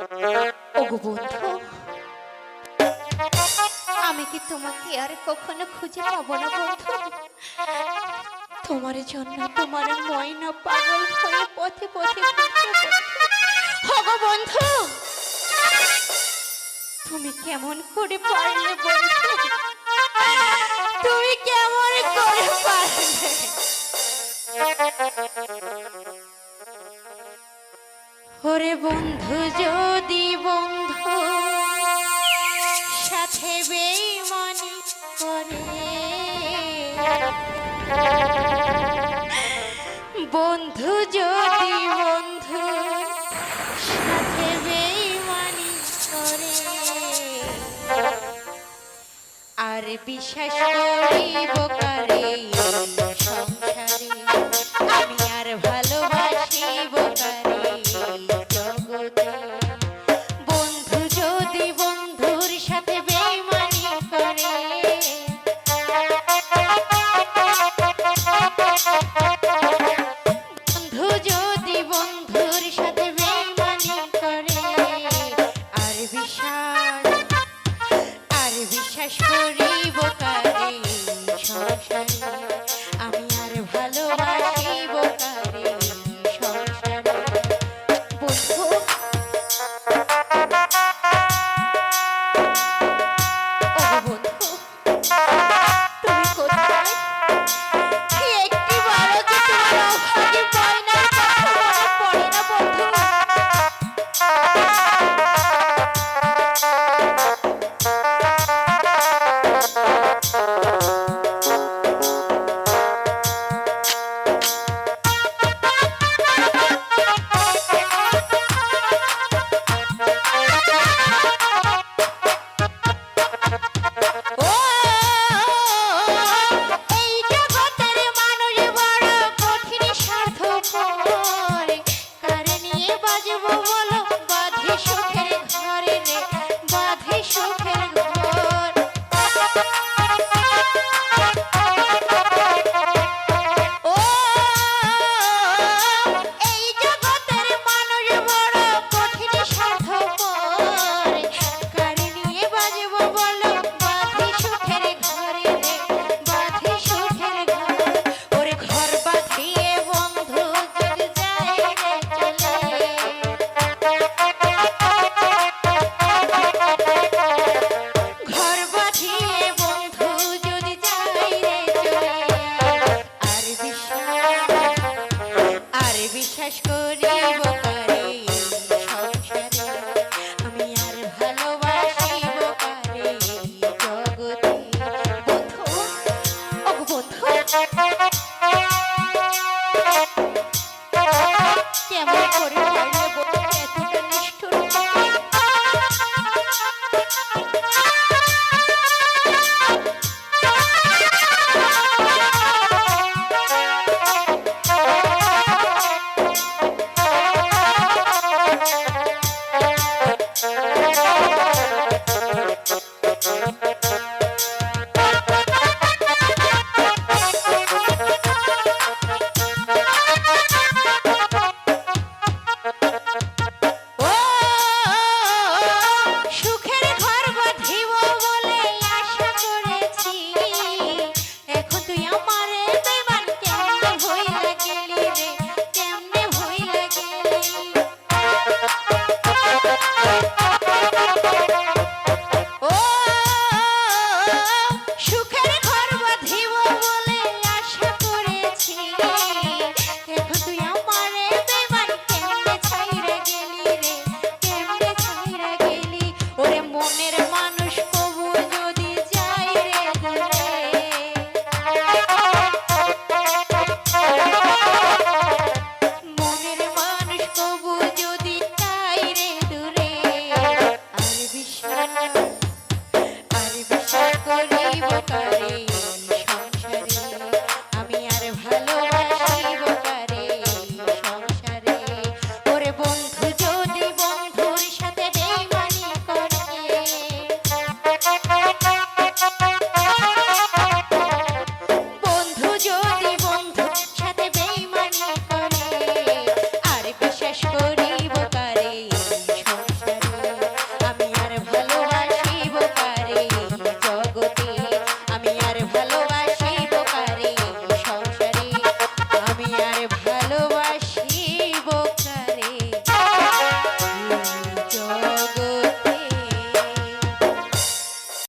ওগো বন্ধু, আমি কি তোমাকে আর কখনো খুঁজে পাবো না বন্ধু? তোমার জন্য তোমার ময়না পাগল হয়ে পথে পথে ঘুরছে বন্ধু। ওগো বন্ধু, তুমি কেমন করে পারলে বন্ধু? তুমি কেমন করে পারলে? ওরে বন্ধু, যদি বন্ধু সাথে বেঈমানি করে, বন্ধু যদি বন্ধু সাথে বেঈমানি করে, আর বিশ্বাস করিব কারে সংসারে, আমি আর ভালোবাসিব কারে জগতে। বন্ধু যদি বন্ধুর সাথে বেঈমানি করে, বন্ধু যদি বন্ধুর সাথে বেঈমানি করে, আর বিশ্বাস করিব কারে সংসারে, আমি আর ভালোবাসিব কারে সংসারে। বন্ধু, ও বন্ধু, তুমি কোথায়? একটিবারও কি তোমার অভাগী ময়নার কথা মনে পড়ে না বন্ধু? বিশ্বাস করিব কারে সংসারে, আমি আর ভালোবাসিব কারে জগতে। বন্ধু, ওগো বন্ধু, কেমন করে পারলে বন্ধু এতটা নিষ্ঠুর হতে?